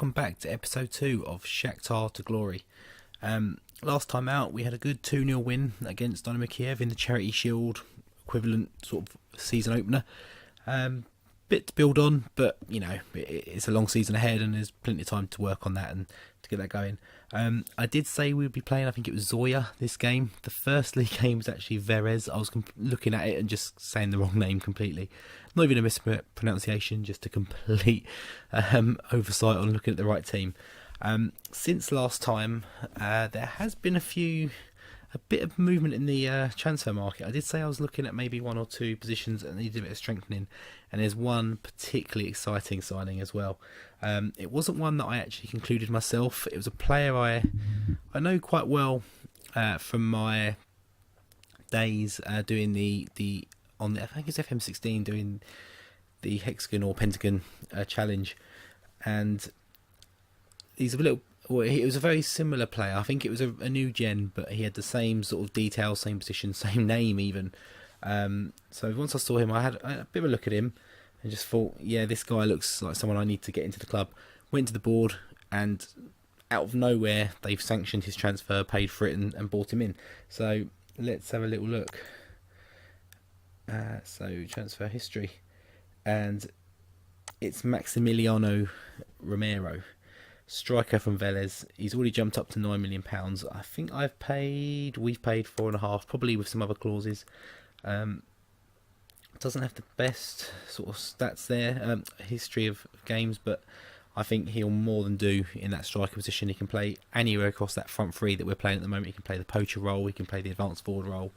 welcome back to episode 2 of Shakhtar to Glory. Last time out we had a good 2-0 win against Dynamo Kiev in the Charity Shield equivalent sort of season opener. Bit to build on, but you know, it's a long season ahead and there's plenty of time to work on that and to get that going. I did say we would be playing, I think it was Zoya this game. The first league game was actually Verez. I was looking at it and just saying the wrong name completely. Not even a mispronunciation, just a complete oversight on looking at the right team. Since last time, there has been a bit of movement in the transfer market. I did say I was looking at maybe one or two positions that needed a bit of strengthening, and there's one particularly exciting signing as well. It wasn't one that I actually concluded myself. It was a player I know quite well from my days doing I think it's FM18 doing the hexagon or pentagon challenge, and he's it was a very similar player. I think it was a new gen, but he had the same sort of details, same position, same name even. So once I saw him, I had a bit of a look at him and just thought, yeah, this guy looks like someone I need to get into the club. Went to the board, and out of nowhere, they've sanctioned his transfer, paid for it, and brought him in. So let's have a little look. So transfer history, and it's Maximiliano Romero, striker from Vélez. He's already jumped up to £9 million. I think we've paid 4.5, probably with some other clauses. Doesn't have the best sort of stats there, history of games, but I think he'll more than do in that striker position. He can play anywhere across that front three that we're playing at the moment. He can play the poacher role, he can play the advanced forward role.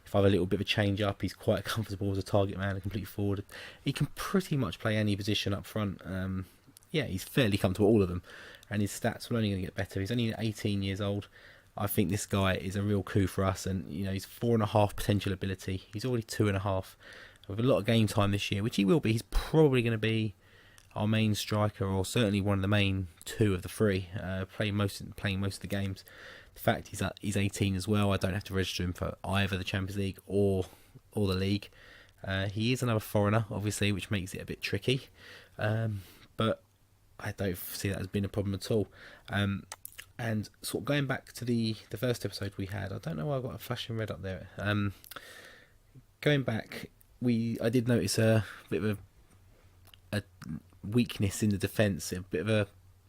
If I have a little bit of a change up, he's quite comfortable as a target man, a complete forward. He can pretty much play any position up front. He's fairly comfortable at all of them, and his stats are only going to get better. He's only 18 years old. I think this guy is a real coup for us, and you know, he's 4.5 potential ability. He's already 2.5 with a lot of game time this year, which he will be. He's probably going to be our main striker, or certainly one of the main two of the three, playing most of the games. The fact he's 18 as well, I don't have to register him for either the Champions League or the league. He is another foreigner, obviously, which makes it a bit tricky, but I don't see that as being a problem at all. And sort of going back to the first episode we had, I don't know why I got a flashing red up there. Going back, I did notice a bit of a weakness in the defence, a bit of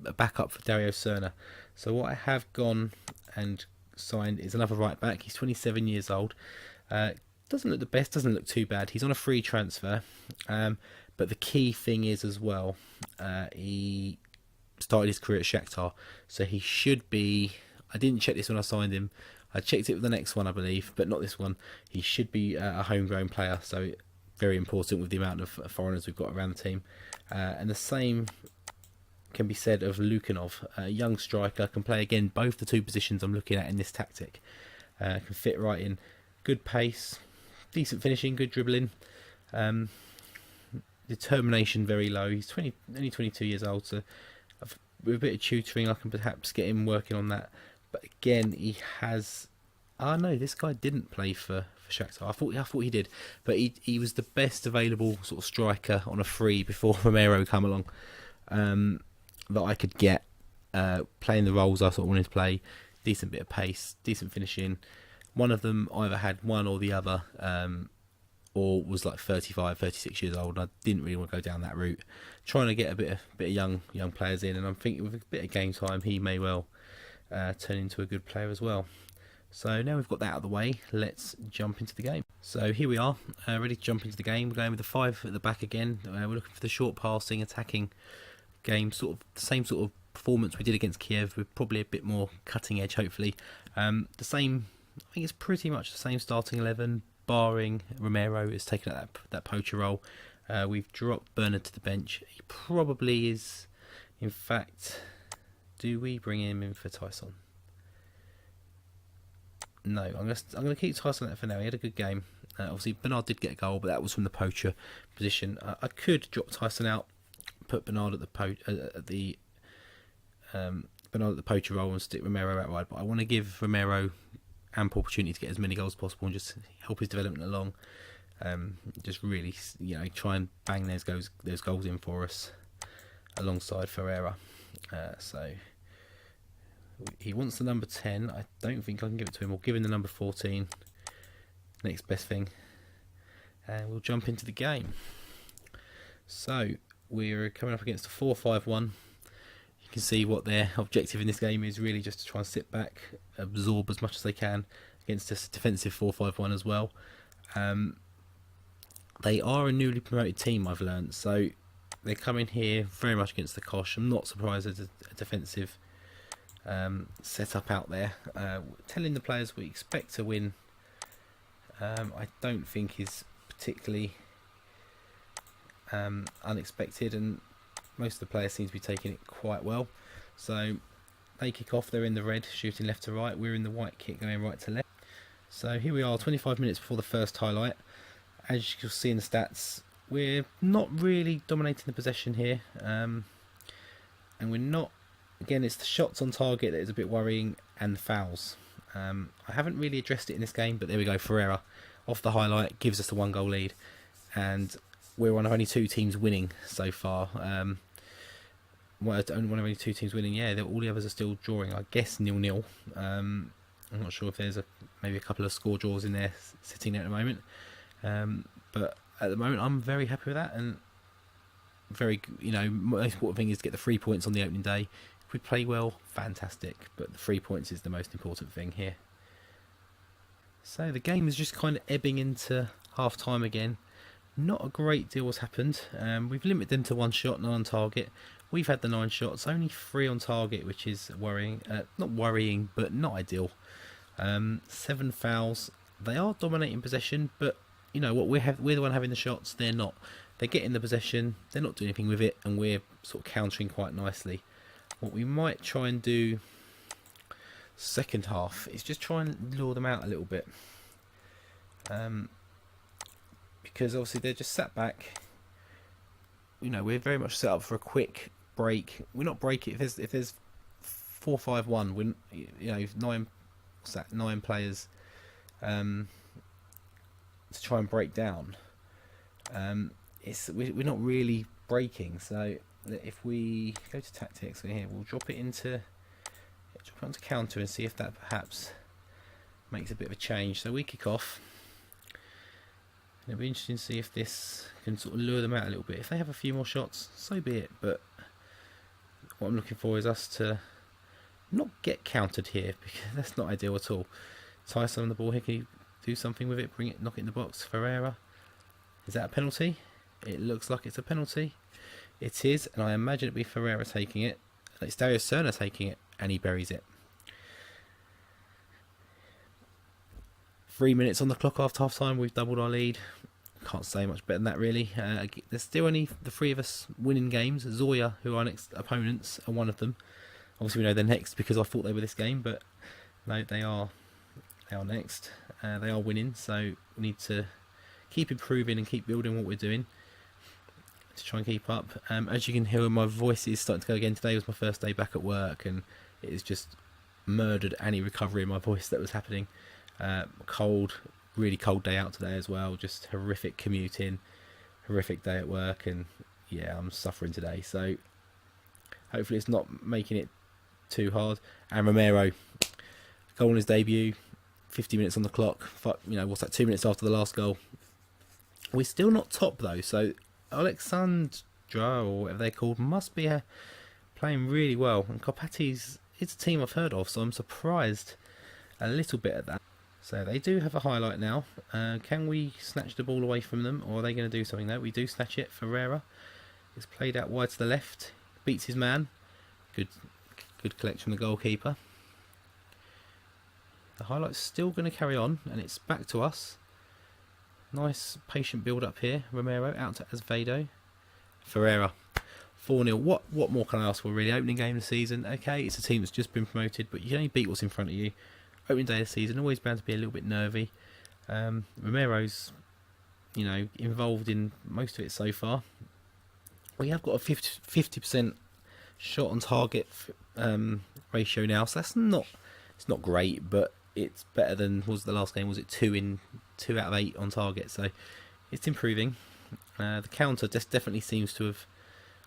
a backup for Dario Serna. So what I have gone and signed is another right back. He's 27 years old. Doesn't look the best, doesn't look too bad. He's on a free transfer. But the key thing is as well, he started his career at Shakhtar, so he should be, I didn't check this when I signed him, I checked it with the next one I believe, but not this one. He should be a homegrown player, so very important with the amount of foreigners we've got around the team. And the same can be said of Lukanov, a young striker, can play again both the two positions I'm looking at in this tactic. Can fit right in, good pace, decent finishing, good dribbling. Determination very low. He's only 22 years old, so with a bit of tutoring I can perhaps get him working on that. But again, he has... no, this guy didn't play for Shakhtar. I thought he did, but he was the best available sort of striker on a free before Romero come along that I could get, playing the roles I sort of wanted to play. Decent bit of pace, decent finishing. One of them either had one or the other, or was like 35, 36 years old. I didn't really want to go down that route. Trying to get a bit of young players in, and I'm thinking with a bit of game time, he may well turn into a good player as well. So now we've got that out of the way, let's jump into the game. So here we are, ready to jump into the game. We're going with the 5 at the back again. We're looking for the short passing, attacking game, sort of the same sort of performance we did against Kiev, with probably a bit more cutting edge, hopefully. The same, I think it's pretty much the same starting 11, barring Romero is taking out that poacher role. We've dropped Bernard to the bench. He probably is, in fact, do we bring him in for Tyson? No, I'm going to keep Tyson out for now. He had a good game. Obviously, Bernard did get a goal, but that was from the poacher position. I could drop Tyson out, put Bernard at the poacher role, and stick Romero out wide. But I want to give Romero ample opportunity to get as many goals as possible and just help his development along. Just really, try and bang those goals in for us alongside Ferreira. So he wants the number 10. I don't think I can give it to him. We'll give him the number 14. Next best thing. And we'll jump into the game. So we're coming up against a 4-5-1. You can see what their objective in this game is, really just to try and sit back, absorb as much as they can against a defensive 4-5-1 as well. They are a newly promoted team, I've learned, so they're coming here very much against the cosh. I'm not surprised there's a defensive setup out there. Telling the players we expect to win, I don't think is particularly unexpected, and most of the players seem to be taking it quite well. So they kick off, they're in the red, shooting left to right. We're in the white kit, going right to left. So here we are, 25 minutes before the first highlight. As you'll see in the stats, we're not really dominating the possession here, and we're not. Again, it's the shots on target that is a bit worrying, and the fouls. I haven't really addressed it in this game, but there we go. Ferreira off the highlight gives us the 1-goal lead, and we're one of only 2 teams winning so far. One of only 2 teams winning. Yeah, all the others are still drawing. I guess 0-0. I'm not sure if there's maybe a couple of score draws in there sitting there at the moment. But at the moment, I'm very happy with that, and very, most important thing is to get the 3 points on the opening day. If we play well, fantastic, but the 3 points is the most important thing here. So the game is just kind of ebbing into half time again. Not a great deal has happened. We've limited them to 1 shot, 9 on target. We've had the 9 shots, only 3 on target, which is worrying. Not worrying, but not ideal. 7 fouls. They are dominating possession, but you know what, we're the one having the shots. They're not. They're getting the possession. They're not doing anything with it, and we're sort of countering quite nicely. What we might try and do second half is just try and lure them out a little bit, because obviously they're just sat back. We're very much set up for a quick break. We're not breaking if there's 4-5-1. We're 9 players to try and break down. We're not really breaking. So if we go to tactics, we'll drop it onto counter and see if that perhaps makes a bit of a change. So we kick off. It'll be interesting to see if this can sort of lure them out a little bit. If they have a few more shots, so be it. But what I'm looking for is us to not get countered here, because that's not ideal at all. Tyson on the ball here, can you do something with it? Bring it, knock it in the box. Ferreira. Is that a penalty? It looks like it's a penalty. It is, and I imagine it'd be Ferreira taking it. It's Dario Serna taking it, and he buries it. 3 minutes on the clock after half time. We've doubled our lead. Can't say much better than that, really. There's still only the 3 of us winning games. Zoya, who are our next opponents, are one of them. Obviously, we know they're next because I thought they were this game, but no, they are next. They are winning, so we need to keep improving and keep building what we're doing to try and keep up. As you can hear, my voice is starting to go again. Today was my first day back at work, and it has just murdered any recovery in my voice that was happening. Cold, really cold day out today as well. Just horrific commuting, horrific day at work, and yeah, I'm suffering today. So hopefully it's not making it too hard. And Romero, goal on his debut, 50 minutes on the clock. What's that? 2 minutes after the last goal. We're still not top though, so Alexandra, or whatever they're called, must be playing really well. And Karpathy's, it's a team I've heard of, so I'm surprised a little bit at that. So they do have a highlight now. Can we snatch the ball away from them, or are they going to do something there? We do snatch it. Ferreira. It's played out wide to the left. Beats his man. Good collect from the goalkeeper. The highlight's still going to carry on, and it's back to us. Nice patient build up here. Romero out to Azevedo. Ferreira. 4-0. What more can I ask for, really? Opening game of the season. Okay, it's a team that's just been promoted, but you can only beat what's in front of you. Opening day of the season, always bound to be a little bit nervy. Romero's, involved in most of it so far. We have got a 50% shot on target ratio now, so it's not great, but it's better than was the last game. Was it 2 out of 8 on target? So it's improving. The counter just definitely seems to have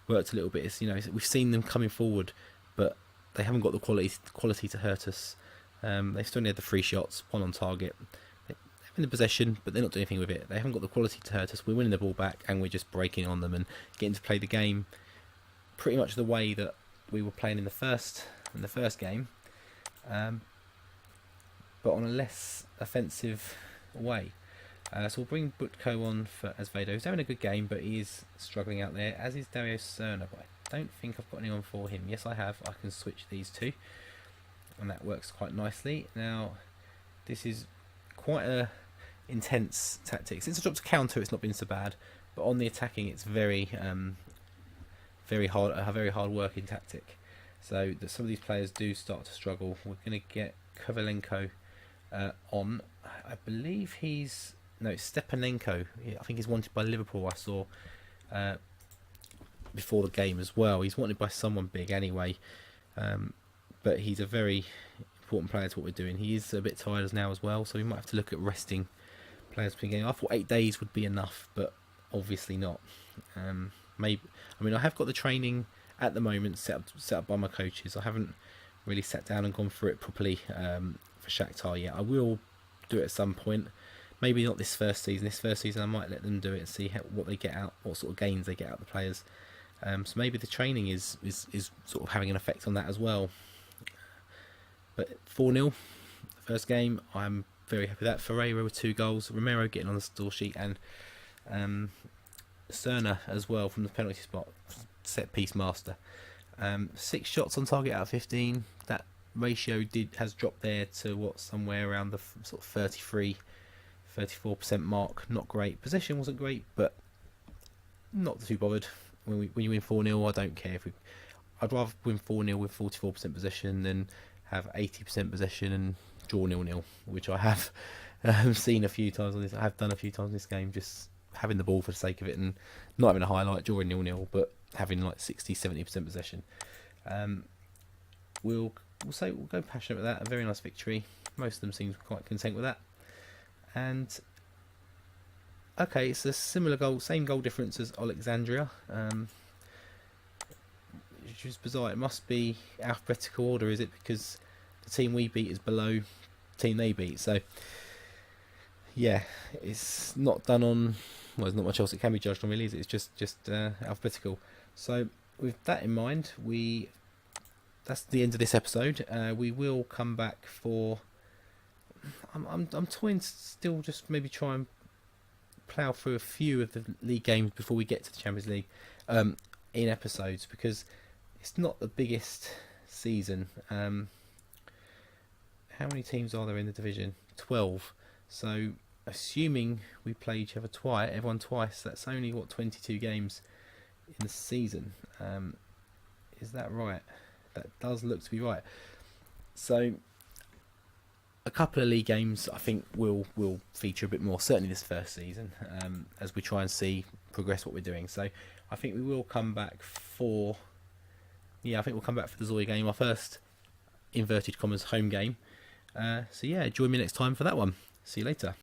worked a little bit. It's, we've seen them coming forward, but they haven't got the quality to hurt us. They've still only had the 3 shots, 1 on target. They're in the possession, but they're not doing anything with it. They haven't got the quality to hurt us. We're winning the ball back, and we're just breaking on them and getting to play the game pretty much the way that we were playing in the first game, but on a less offensive way. So we'll bring Butko on for Azvedo. He's having a good game, but he is struggling out there, as is Dario Serna. But I don't think I've got anyone for him. Yes, I have. I can switch these two, and that works quite nicely. Now, this is quite a intense tactic. Since I dropped a counter, it's not been so bad, but on the attacking, it's very hard, a very hard working tactic. So that some of these players do start to struggle. We're going to get Kovalenko on. I believe it's Stepanenko. I think he's wanted by Liverpool. I saw before the game as well. He's wanted by someone big anyway, but he's a very important player to what we're doing. He is a bit tired now as well, so we might have to look at resting players between games. I thought 8 days would be enough, but obviously not. Maybe. I mean, I have got the training at the moment set up by my coaches. I haven't really sat down and gone through it properly for Shakhtar yet. I will do it at some point. Maybe not this first season. This first season I might let them do it and see what they get out, what sort of gains they get out of the players. So maybe the training is sort of having an effect on that as well. But 4-0, first game, I'm very happy with that. Ferreira with 2 goals, Romero getting on the score sheet, and Serna as well from the penalty spot, set piece master. 6 shots on target out of 15. That ratio has dropped there to somewhere around the sort of 34% mark. Not great. Possession wasn't great, but not too bothered. When you win 4-0, I don't care I'd rather win 4-0 with 44% possession than have 80% possession and draw 0-0, which I have seen a few times on this. I have done a few times in this game, just having the ball for the sake of it and not having a highlight, drawing 0-0, but having like 60-70% possession. We'll go passionate with that. A very nice victory. Most of them seem quite content with that. And okay, it's a similar goal, same goal difference as Alexandria, which is bizarre. It must be alphabetical order, is it? Because the team we beat is below the team they beat. So yeah, it's not done on. Well, there's not much else it can be judged on, really, is it? It's just alphabetical. So with that in mind, that's the end of this episode. We will come back for. I'm toying to still just maybe try and plough through a few of the league games before we get to the Champions League in episodes, because it's not the biggest season. How many teams are there in the division? 12. So assuming we play everyone twice, that's only 22 games in the season. Is that right? That does look to be right. So a couple of league games I think will feature a bit more, certainly this first season, as we try and progress what we're doing. So I think we will come back for the Zoya game, our first inverted commas home game. So yeah, join me next time for that one. See you later.